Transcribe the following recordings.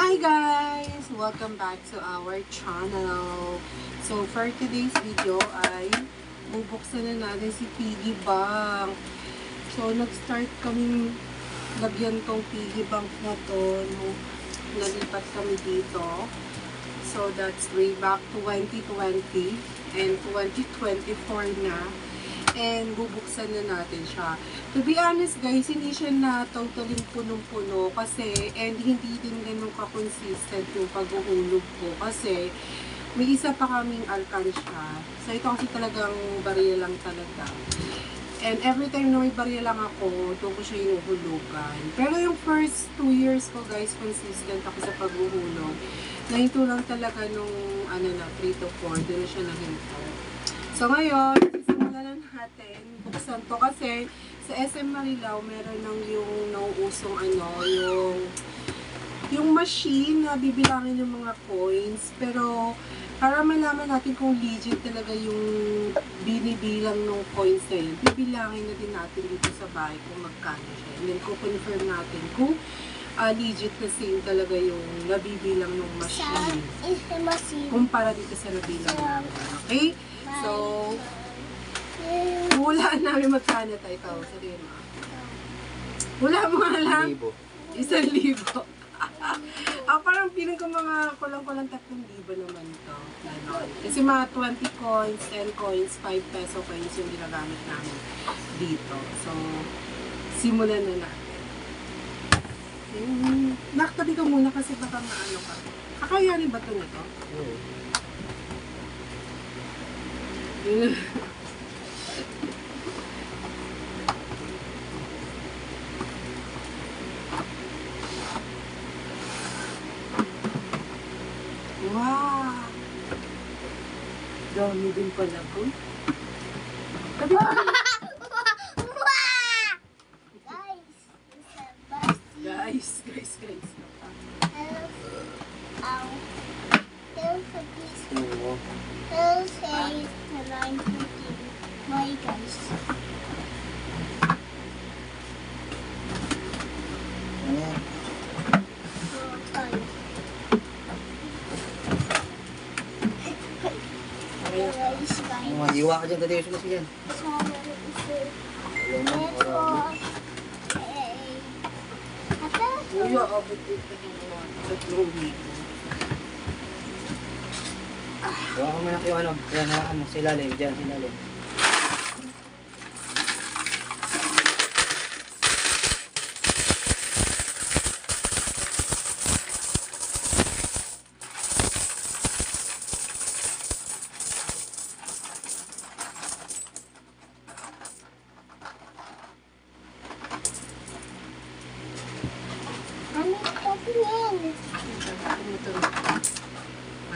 Hi guys! Welcome back to our channel. So for today's video ay bubuksan na natin si piggy bank. So nag-start kaming lagyan tong piggy bank na to nung nalipat kami dito. So that's way back 2020 and 2024 na. And bubuksan na natin siya. To be honest guys, hindi siya na totally punong-puno kasi and hindi din ganun ka-consistent yung paghuhulog ko kasi may isa pa kaming alkansya. So ito kasi talagang barya lang talaga. And every time na may barya lang ako, doon ko siya inuhulugan. Pero yung first 2 years ko guys, consistent ako sa paghuhulog. Nahinto lang talaga nung 3 to 4, doon na siya nahinto. So ngayon, simulan natin buksan to kasi sa SM Marilao meron nang yung nauusong yung machine na bibilangin ng mga coins, pero para malaman natin kung legit talaga yung binibilang ng coins na yun, bibilangin na din natin dito sa bahay kung magkano siya, and then confirm natin kung legit na same talaga yung nabibilang ng machine kumpara dito sa nabilang namin. Okay? So, hulaan namin magkano tayo. Ikaw, sabihin mo. Wala mo alam? 1,000. Parang piling ko mga kulang-kulang 3,000 naman ito. Kasi mga 20 coins, 10 coins, 5 peso coins yung ginagamit namin dito. So, simulan na natin. Naktabi ka muna kasi baka maano ka. Kakayanin ba ito nito? Wow! Dami din pala po. Guys. Why guys? Madiwa ka dyan, tadi yung sumas yan. Kuya, abot dito sa drawing. Gawa ko muna kayo yan sa ilalim, dyan sa ilalim.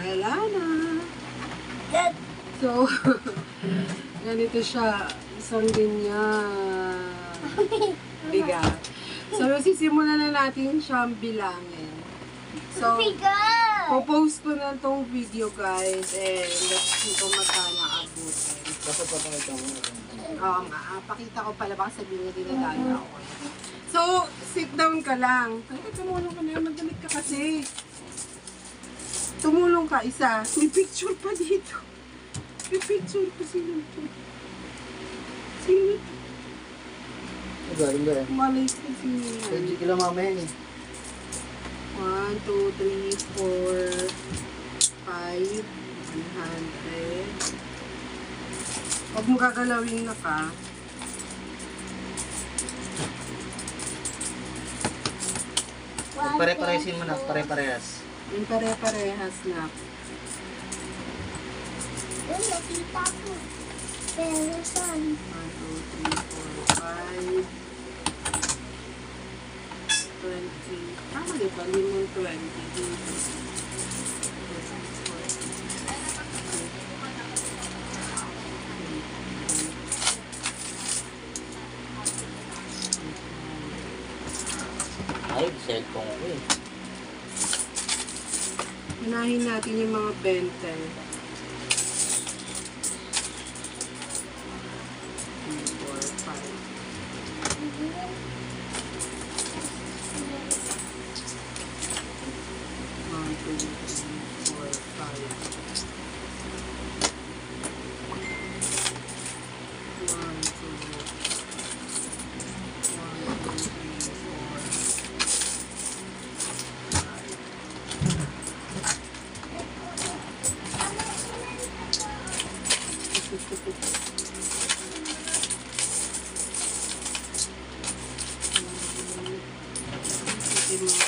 Wala na. So, ganito siya. Isang ganyan. Bigat. So, sisimulan na natin siyang bilangin. So, po-post ko na itong video guys. And let's see kung magkano abutin. Dapat papakita mo. Oo nga. Pakita ko pala. Baka sabihin na dinadala ako. So, sit down ka lang. Tumulong ka na. Magalit ka kasi. Tumulong ka isa. May picture pa dito. May picture pa sino ito. Sino ito? Galing ba yan? Malay ko sino yan. Pwede kila mamaya eh. 1, 2, 3, 4, 5, 100. Huwag mo gagalawin na ka. Pare-paresin mo na, pare-parehas. Yung pare-parehas na. Nakita ko. Pero saan? 1, 2, 3, 4, 5, 20. Tama di ba? Limang 20 dito. Ay, cellphone ko eh. Unahin natin yung mga 20. 4, 5.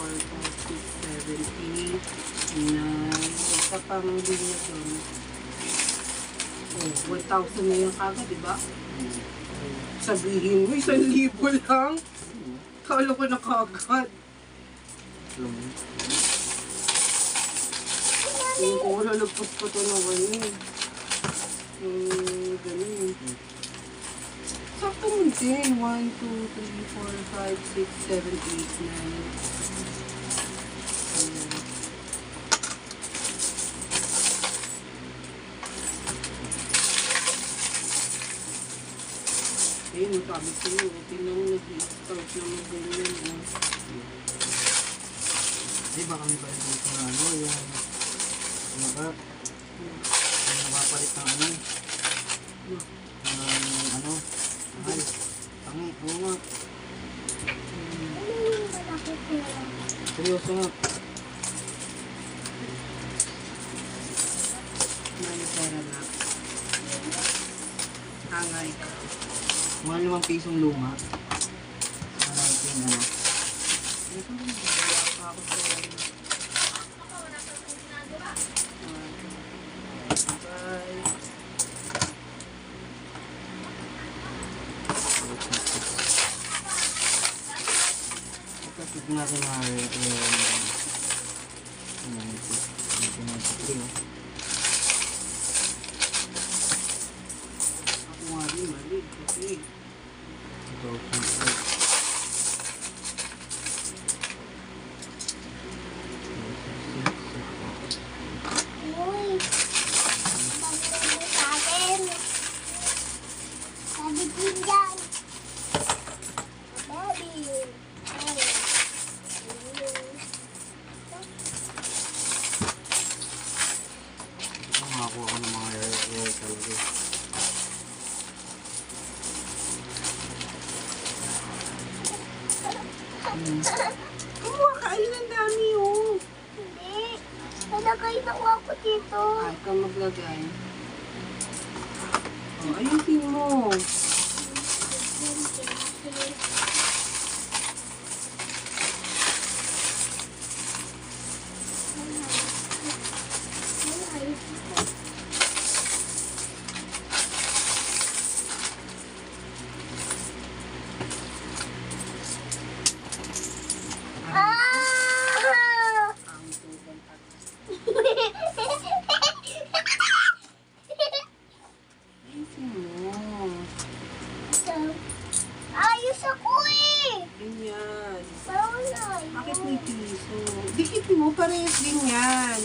4, 5, 6, 7, 8, 9. Isa pang linya doon. Oh, 1,000 na yung kagad, di ba? Sabihin mo, 1,000 lang. Kala ko na kagad. Yung ko lalagpas pa ito ng ano eh. Ganun. Sakto mo din. 1, 2, 3, 4, 5, 6, 7, 8, 9. Ayun, sabi ko yun. Tingnan mo nag-i-start na mag-ganyan. Di ba kami ba dito na ano, yung nakapalit ng ano, ano, ay, tangi, oo nga, Ano yung malaki pera? seryoso nga, May pera na. Hangay ka. mga 5 pisong luma, yung ano, Ito, wala pa ako sa ano. Bye. kapit natin na Ako nga rin, mali. Kasi, Uy, maganda sa akin. Sabi ko dyan. Baby. Hey. makakuha ko ng mga air talaga. kumuha ka. Alin ang dami oh. Hindi. Nalagay na ko ako dito. Ay, ka maglagay. Oh, ayusin mo. Ah! Ang tugang at ayusin mo. Ayos ako eh! Ganyan. Parang wala. Bakit may piso? Dikit mo, parehas din yan.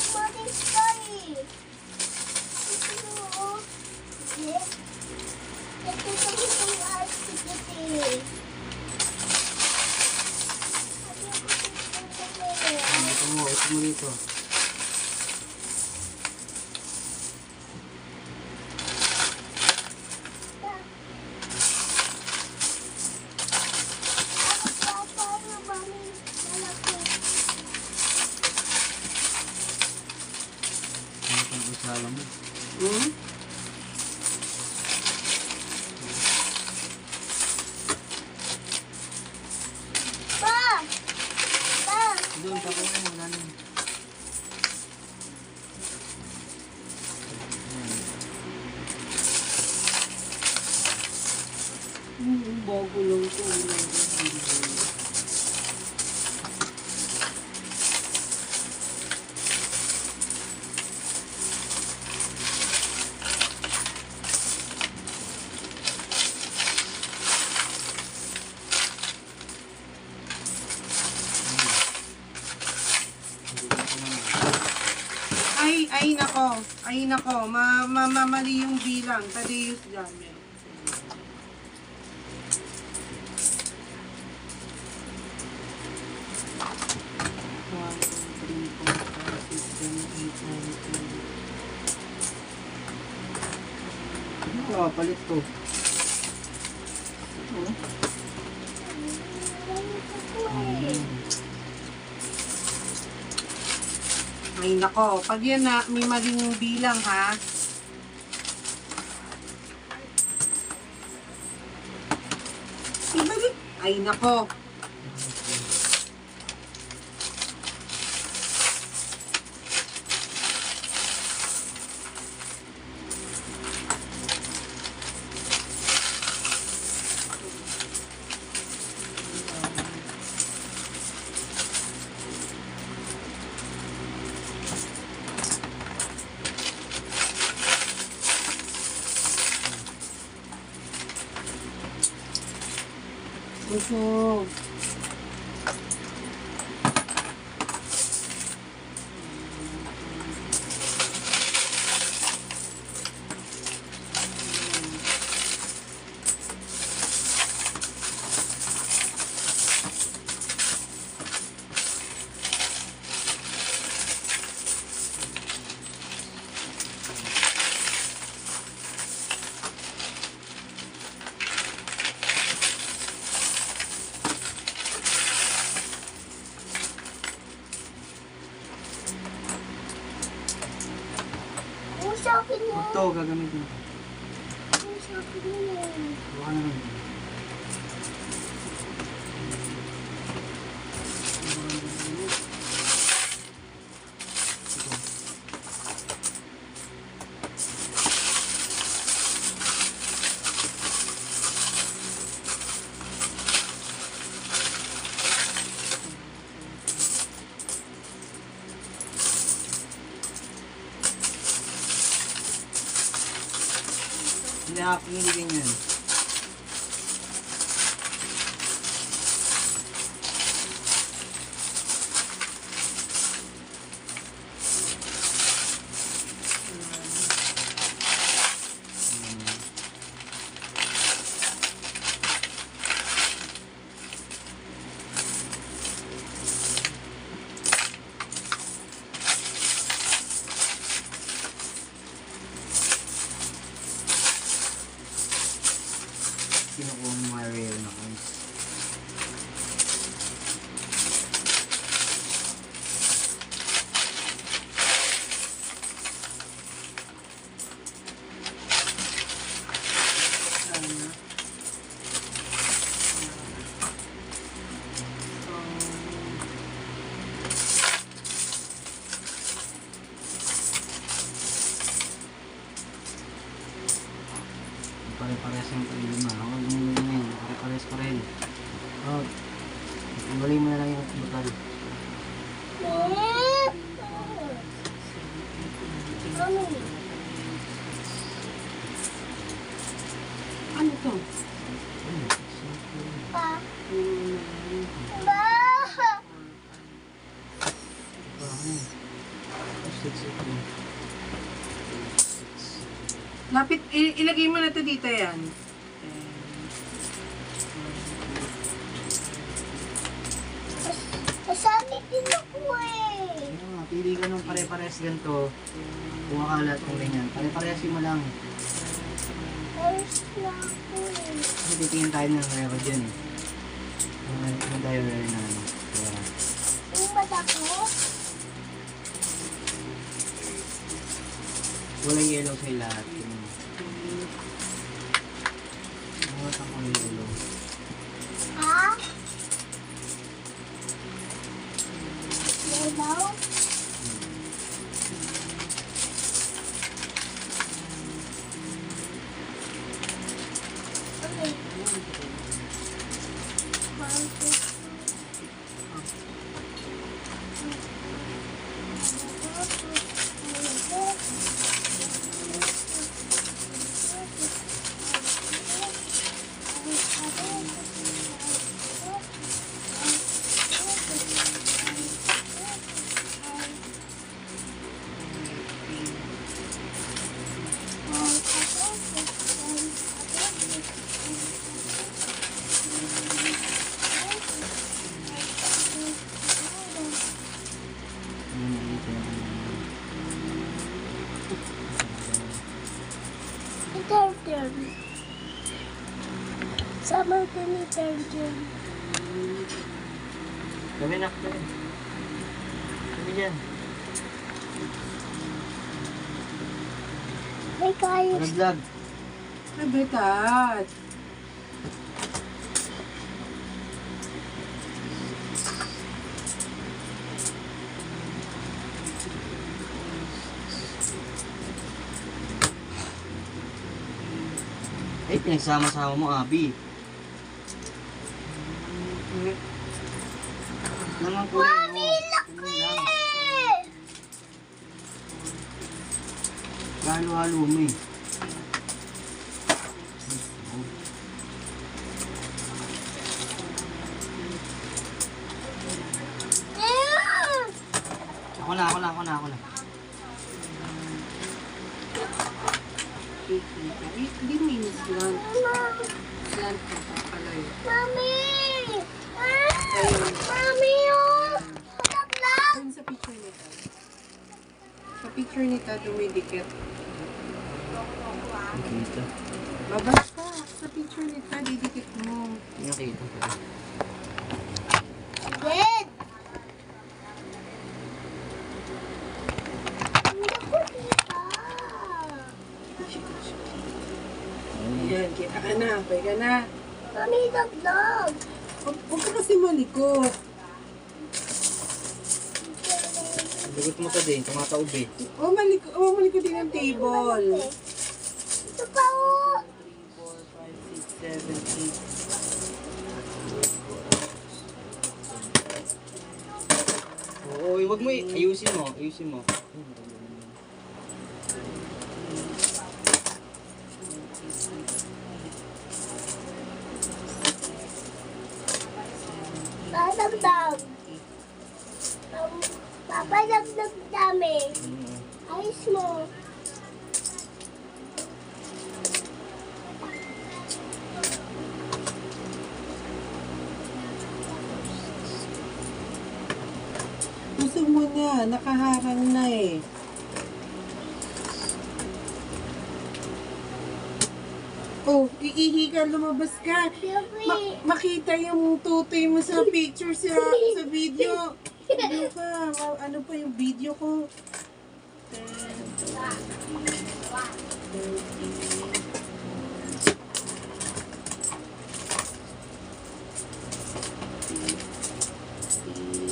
Maris ka eh. Ito oo. Sige. Ito sa itong article eh. Ito mo dito. Alam mo. Hmm? Pa! Pa! Doon, tapos mo, wala na. Bago lang ito. Ay nako, mali yung bilang. Tadeus dyan. Meron. One, two, 3, 4, 5, 6, 7, 8, 9, 10. Palit to. Ito. Ay, nako. Pag yan na, may maling bilang, ha? Ibalik. Ay, nako. Busog. Yung sa akin yan. Ito, gagamitin ko. Yung sa akin yan. Buka na lang. Hindi ako pinilagyan yun. Kinukuha mo mga real na coins. Pare-pares yung lima. Huwag mo yun ngayon. Pare-pares pa rin. Oh, ibali mo na lang yung bakal. Ano? Ano to? Pa? Ba? Lapit, ilagay mo na to dito yan. Masanit din ako eh. Pili ka ng pare-pares ganito. Kung akalat kung ganyan. Pare-paresin mo lang. Ayos na ako eh. Kasi titingin tayo ng rero dyan eh. Kung tayo rero na ano. Pera. Yung malaki? Walang yellow sa lahat. Mga takong yellow. Ha? Yellow? Okay. Detergent. Summer detergent. Gawin na. Gawin dyan. May kayo. Vlog. Ay, betat. Ay, pinagsama-sama mo, Abi. Naman ko Mami, laki! Halo-halo mo eh. Ako na. 3 minutes lang. Yan pa pala yun. Mami! Ayun. Mami, oh! Laglag! Ayun sa picture nito. Sa picture nito, dumidikit. Nakita. Babas ka. Sa picture nito, didikit mo. Nakita ko. Dead! Hindi ko kita. Yan, kita ka na. Pwede ka na. Mami, laglag! Huwag ka kasi malikot. Lagot mo to din, tumataob eh. Malikot din ang table. Ito pa, oh! 3, 4, 5, 6, 7, 8. Oo, wag mo eh. Ayusin mo. Dadagdag. Papadagdag dami. Ayos mo. Gusto mo na, nakaharang na eh. Oh, iihi ka, lumabas ka. Siyempre. Makita yung tutoy mo sa picture sa video. Ano ka? Ano pa yung video ko? 10, 13, 14, 15, 16, 17, 18, 19, 20.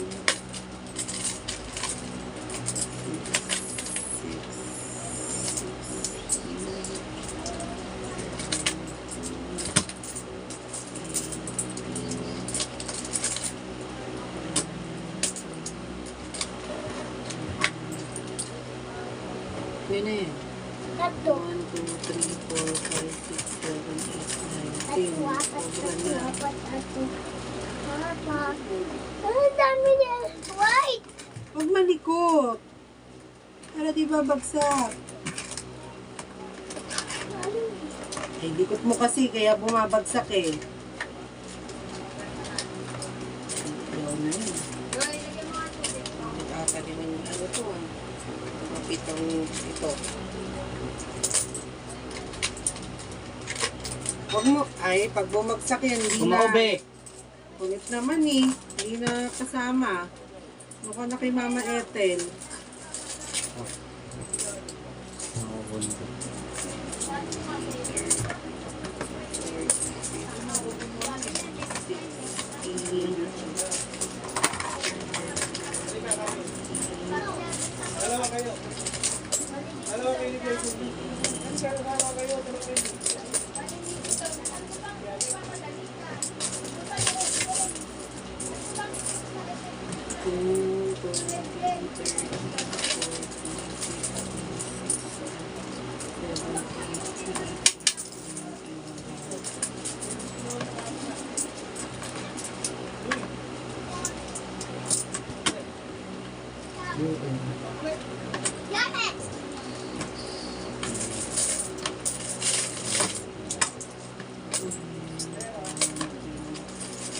Yan na yan. 1, Tatlo. 2, 3, 4, 5, 6, 7, 8, 9, 10. Ang dami niya. White. Huwag malikot. Para di ba bagsak? Ay, likot mo kasi, kaya bumabagsak eh. Ayaw na yun. Ata naman yung ano to ah. Mapitang ito. Huwag mo, ay, pag bumagsak yan, hindi na. Kumaobe. Kulit naman eh. Hindi na kasama. Mukha na kay Mama Ethel.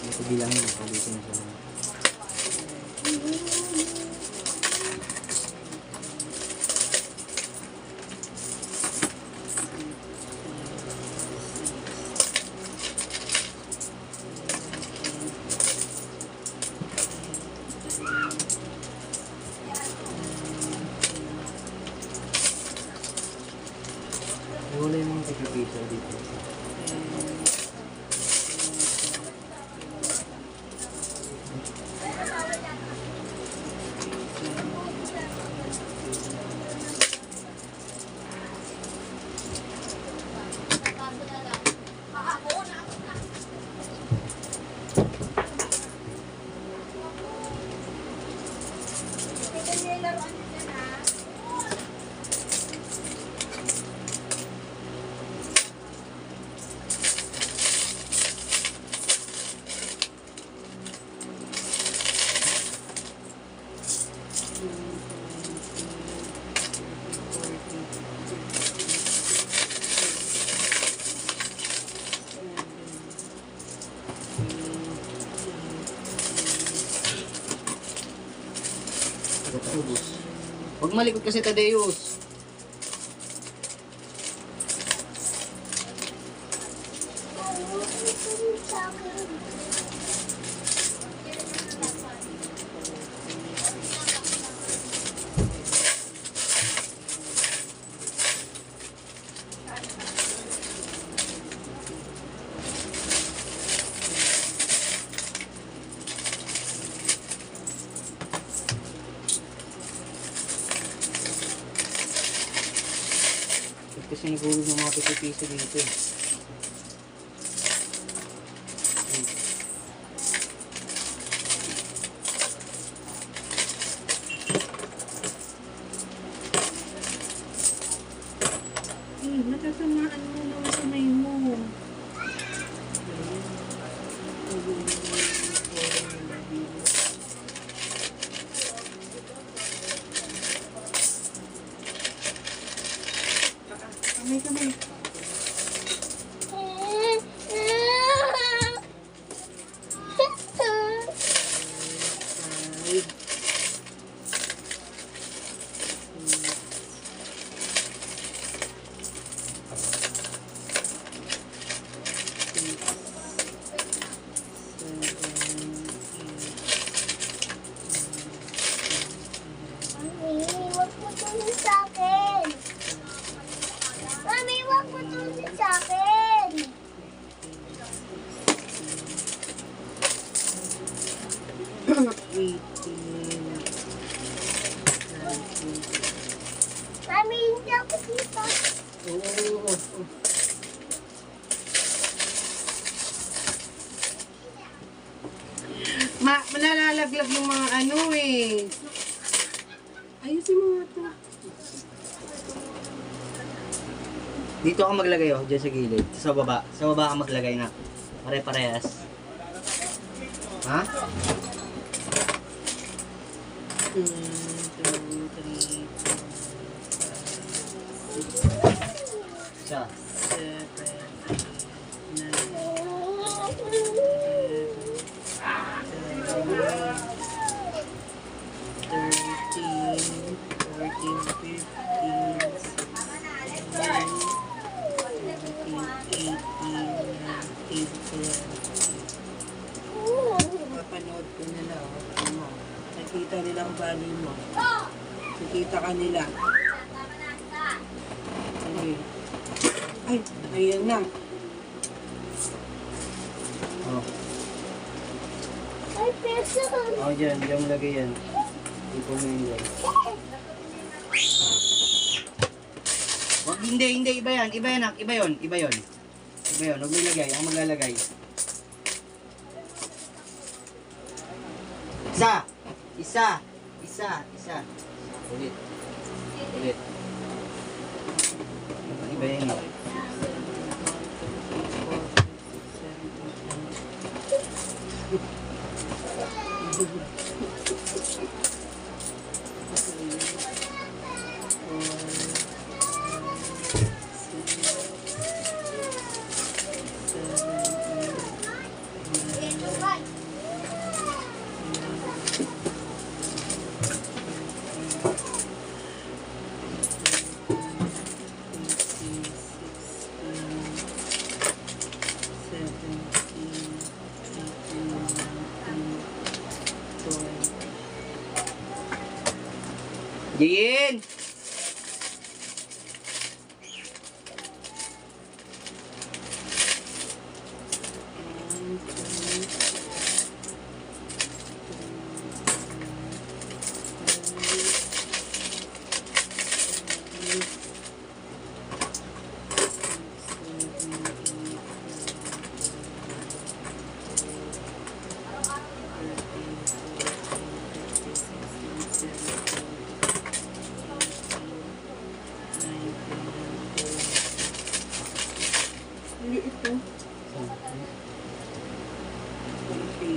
Ito bilangin mo, palitin mo siya. isa dito. Huwag malikot kasi, Tadeus. Kasi nagulog ng mga piso dito eh. Natatamaan mo naman sa may mo. Kamay. Huwag mo tulong sa akin. Mami, huwag mo tulong sa akin. Mami, hindi ako dito. Oo. Nalalaglag yung mga ano eh. Ayusin mo nga ito. Dito ako maglagay oh, dyan sa gilid. Sa baba. Sa baba ka maglagay na. Pare-parehas. Ha? 1, 2, 3, 4, Isa. 17, 18, 19, 20, 21, 22, 23, 24, 25, 26, 27, 28, 29, 30, 31. Nakita nila ang value mo. Nakita ka nila. Ay, ayan na. Oh. Ay, peso. Oh, dyan mo lagay yan. Dito mo yun dyan. Wag, hindi, iba yan, iba yun. Huwag mo ilagay, ang maglalagay. Isa. Ulit. Iba yan. Jin!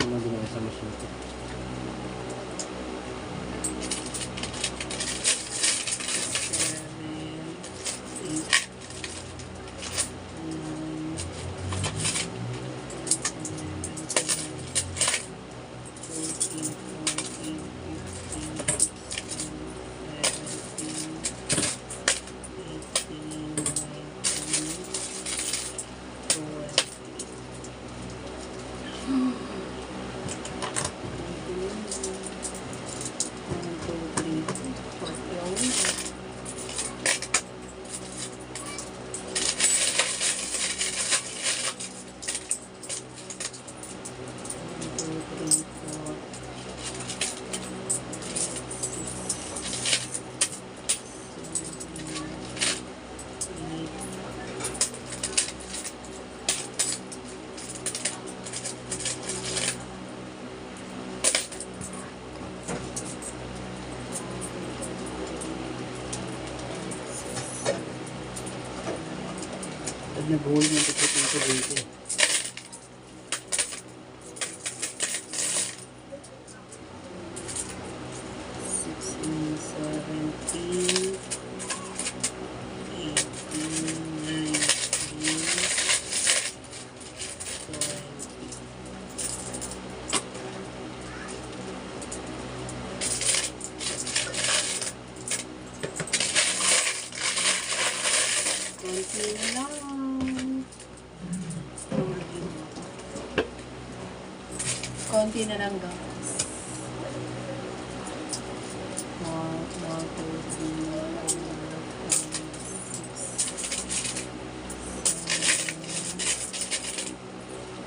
Ano ginawa sa machine ko? Pag nag-hold mo ito ko dito. Konti na lang guys. 1, 2, 3, 4,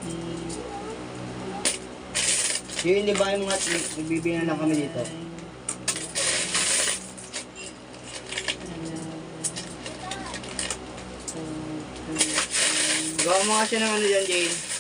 5, 6, 7, 8, Yung libahin mo nga, nagbibigyan lang kami dito. 11, 12, 13, Gawa mo nga siya ng ano dyan, Jane.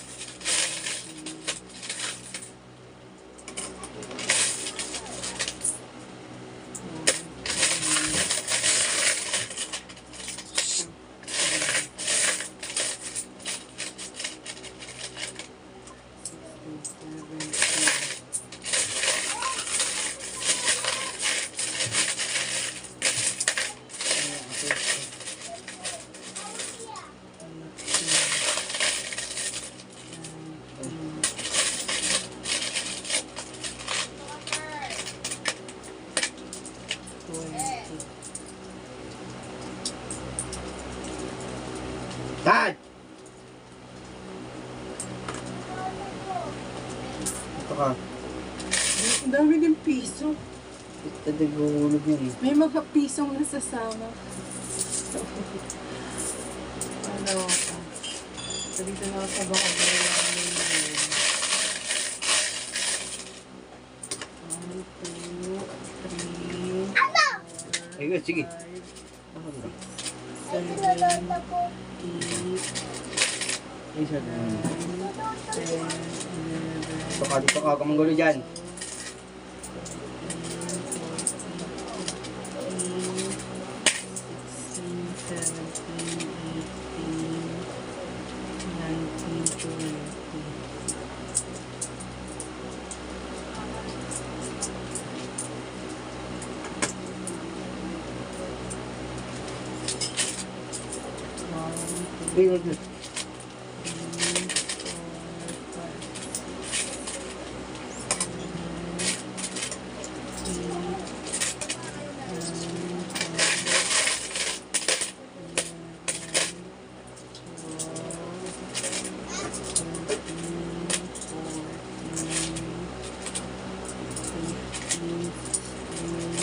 Dad! Ito ka. Ang dami din piso. Ito naghuhulog yun eh. May mga pisong nasasama. Ano ka? So, dito na ako sa baka gawin namin yun. 1, 2, 3, Ayun, sige. 4, 5, 6, 7, 8, Ay, sir. 9, 10, 11, Dito ka, kamanggulo dyan. 3, 4, 5, 6, 7, 8, 9, 10, 11, 12, 13, 14, 15, 16, 17, 18, 19, 20.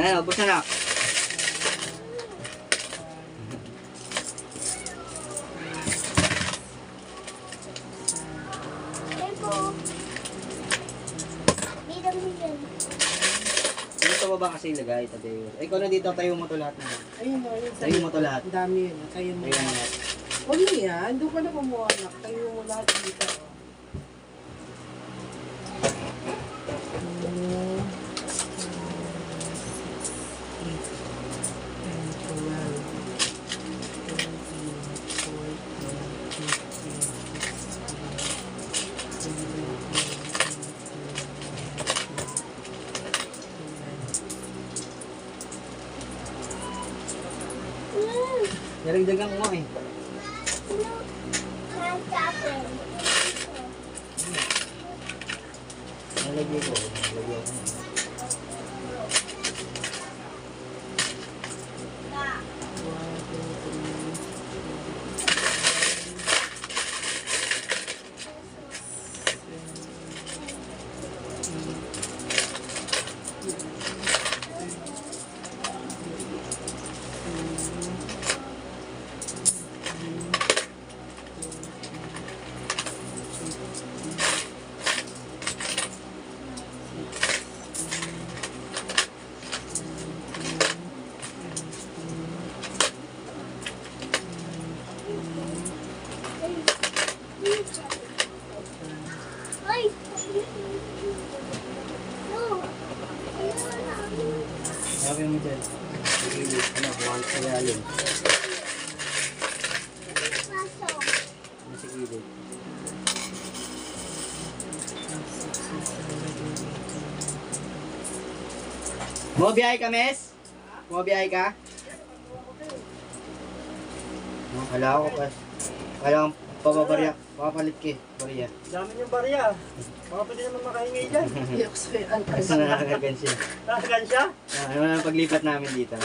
Dahil, ubos na. Dito ba ba kasi ilagay? Ikaw na dito, tayo mo to lahat na. Ayun o, yun Tayo mo to lahat. Ang dami yun. Tayo mo Ayan lahat. lahat. Huwag na yan. Doon ka na kumuha anak. Tayo mo lahat dito. Naragdagan mo eh. Nalagay ko. Nalagay ko. Sabi mo dyan. Ano, buwan sa lalim. Ano sa gilid? Bumabiyahe ka, Mes? Bumabiyahe ka? No, kala ko pa. Kala ko papabarya. Papapalit ka eh. Barya. Dami yung barya. Baka pwede naman makahingi dyan. Iyok sa'yo. Ang Kasi nakakagan siya. Nakagan siya? Ano na paglipat namin dito?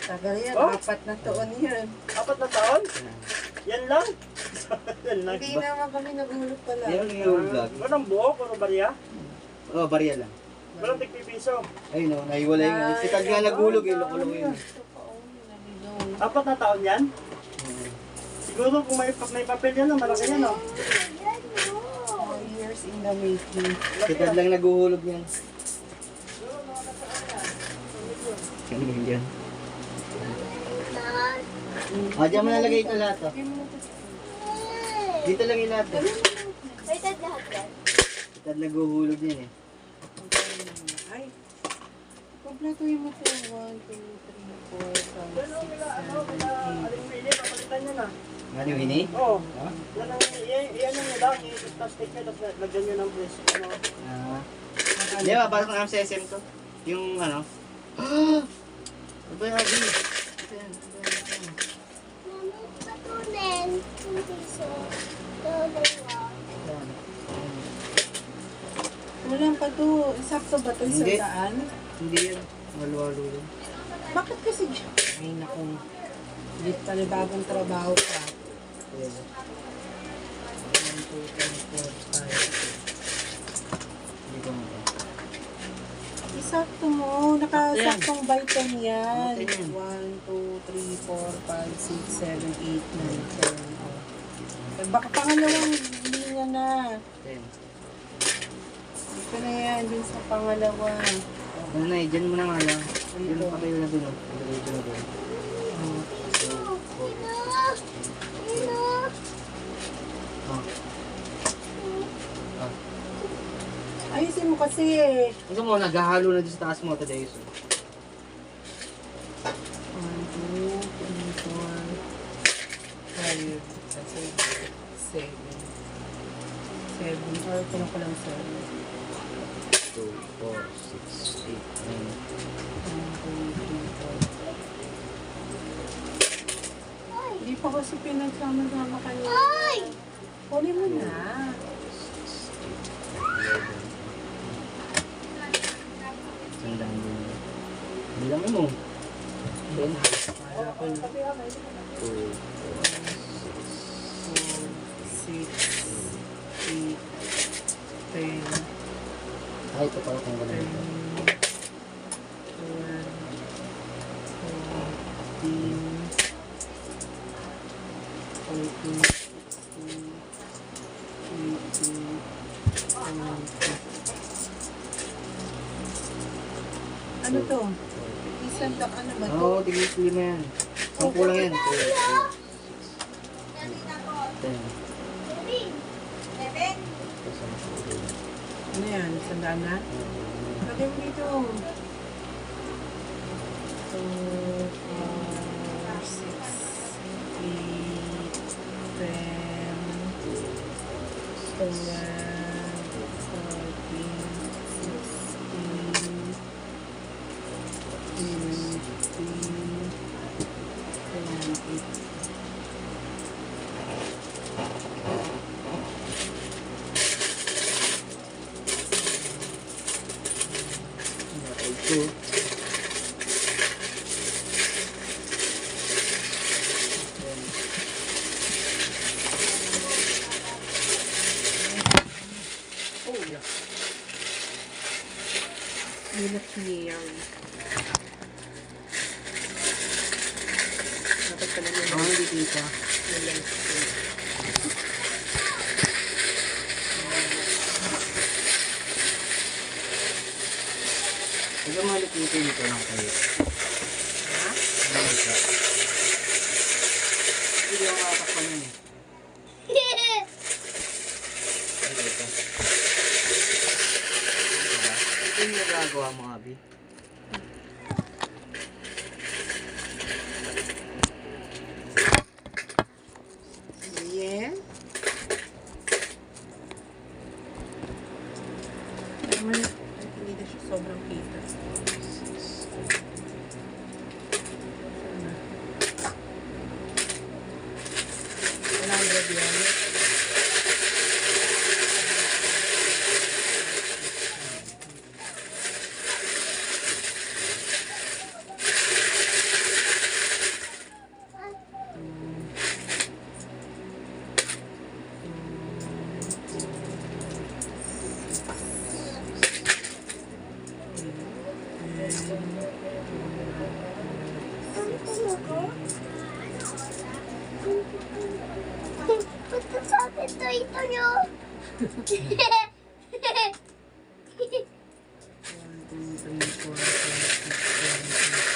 tagal yan. Oh? 4 na taon yan. 4 na taon? Yan lang? Hindi naman kami nagulog pala. Yan lang yung vlog. Walang buhok, puro barya. Oh, barya lang. Walang tigpipiso. Ayun o, nahiwalay nga. Si Tad nga nagulog eh, loko-loko yun. Apat na taon yan? Siguro kung may papel yan, malaki yan, oh. 4 years in the making. Si Tad lang naguhulog yan. Ano yun yan? Ah, diyan mo nalagay ito lahat oh. Dito lang yung lahat oh. Rated lahat yan. Si Tad naguhulog yan eh. Ay, kompletuhin mo ito. 1, 2, 3, 4, 5, 6, 7, 8. Aling pili, papalitan nyo na. Ano yung hini? Oo. Ha? Yan ang, iyan nyo lang, i-plastic nyo, tapos lagyan nyo ng press. Ano? Ah. Di ba, parang ng SM to? Yung ano? Ah! Ano ba yung hobby? Ito yan, ito yan, ito yan. Patunin. Hindi so. Dalawa. Yan. Walang pa to. Sakto ba ito Hindi. sa daan? Hindi yan. Walo-walo yan. Bakit kasi dyan? Ay, naku. Hindi pala bagong trabaho pa. Ayan. 1, 2, 3, 4, 5. Hindi ko mo. Isakto mo. Nakasaktong baitan yan. Baitan yan. 1, 2, 3, 4, 5, 6, 7, 8, 9, 10. Oh. Baka pangalawang linya na. Ayan. Ito na yan. Dun sa pangalawa. Ano na eh, dyan mo na nga lang. Dyan pa kayo na dun oh. Dito na dun. Oh. Oh. Ah. Ayusin mo kasi eh. Ito mo, naghahalo na dun sa taas mo, Tadeus. 1, 2, 3, 4, 5, 6, 7. 7. Or kung ko lang 7. 2, 4, 6, 8, 9. 1, 2, 3, 4. Hindi pa kasi pinagsama-sama kanina. Ay! Huli mo na. 11. Sandang din. Bilang mo. 10. Para ko na. 2, 4, 6, 8, 10. Ay, ito pala kung gano'n. 12, 13, 14, 15, 16, 17, 18, 19. Ano to? Isang ano ba to? Oo, tigis 5 yan. Ang kulang yan. 2, 4, 6, 10. Ano yan? Sandaan na? Lagay mo dito. 2, 4, 6, 8, 10, 11, 12, 13, 14, 15, 16, 17, 18. Ito. Not here. Dapat pala nila. Ang hindi kita. Ito malikitin ito lang kayo. Ha? Ano ito? Hindi ako makatakpan yun eh. Ito ito. Ito yung nagagawa mo, Abi. Yeah. Naman, hindi na siya sobrang kita. Wala ang grabe yan. Nakita niyo. 1, 2, 3, 4, 5, 6,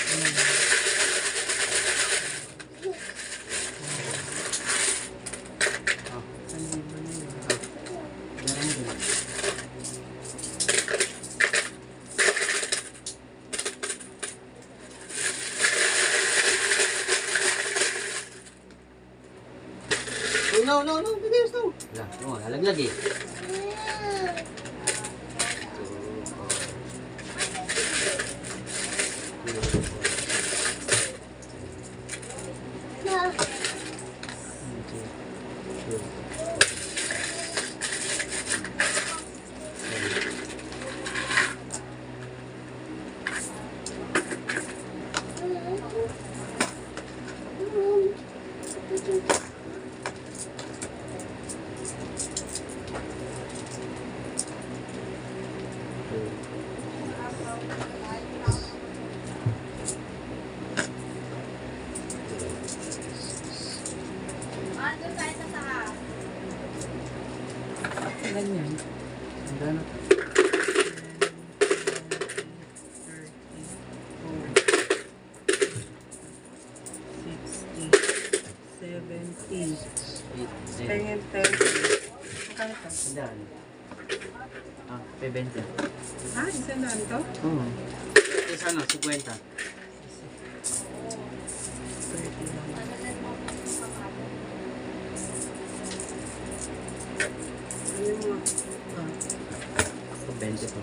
7, 8, 9, 10. No, bilis no. Wala, lalaglag eh. Ganyan. Gano'n? 70. 8, 10, 30. Magkano to? Sandaan. Ah, 20. Ah, isang daan to? Oo. Isa ano, 50. 30 lang. Ano yung mga... Ah, Ito 20 to.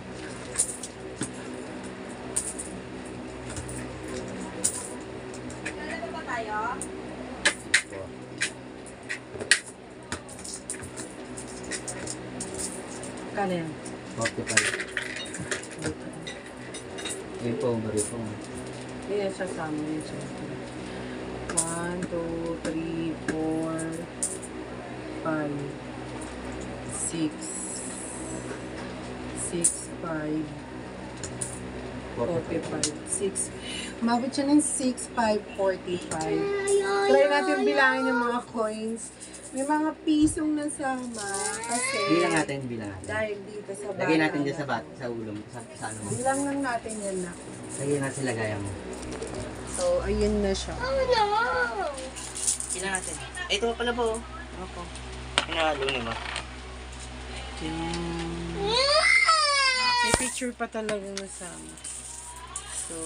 kano yan? 45. Yun po, bari po. Hindi yan siya sa amin. 1, 2, 3, 4, 5, 6, 5, 45. 6. Umabot siya ng 6, 5, 45. Try natin bilangin yung mga coins. May mga pisong nasama kasi Bilang natin. dahil dito sa bata. Lagay natin dyan sa ulong, sa ano mo. Bilang lang natin yan na. Lagay natin sa lagayan mo. So, ayun na siya. Oh no! Bilang natin. Ay, ito pala po. Ako. Pinahalo niyo ba? May picture pa talaga nasama. So,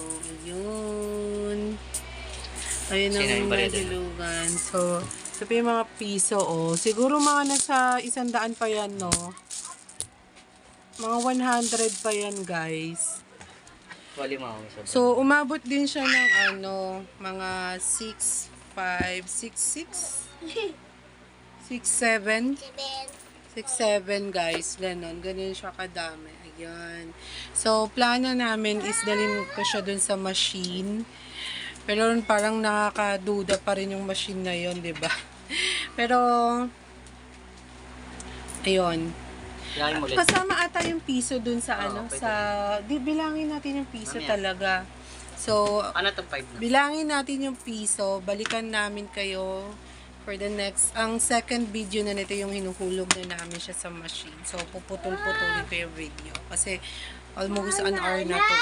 yun. Ayun Sino yung ang baril? nagulugan. So, ito pa yung mga piso, oh. Siguro mga nasa 100 pa yan, no? Mga 100 pa yan, guys. Wali mo ako. So, umabot din siya ng ano, mga 6, 5, 6, 7. 6, 7 guys, ganon siya kadami, ayan. So, plano namin is dalhin ko siya dun sa machine, pero parang nakakaduda pa rin yung machine na yon, di ba? Pero, ayun. Bilangin mo ulit. Kasama ata yung piso dun sa ano, okay, sa, di bilangin natin yung piso Ano yan? talaga. So, Ano itong 5 na? bilangin natin yung piso, balikan namin kayo for the next, ang second video na nito yung hinuhulog na namin siya sa machine. So, puputol-putulin ko yung video. Kasi, almost an hour na to.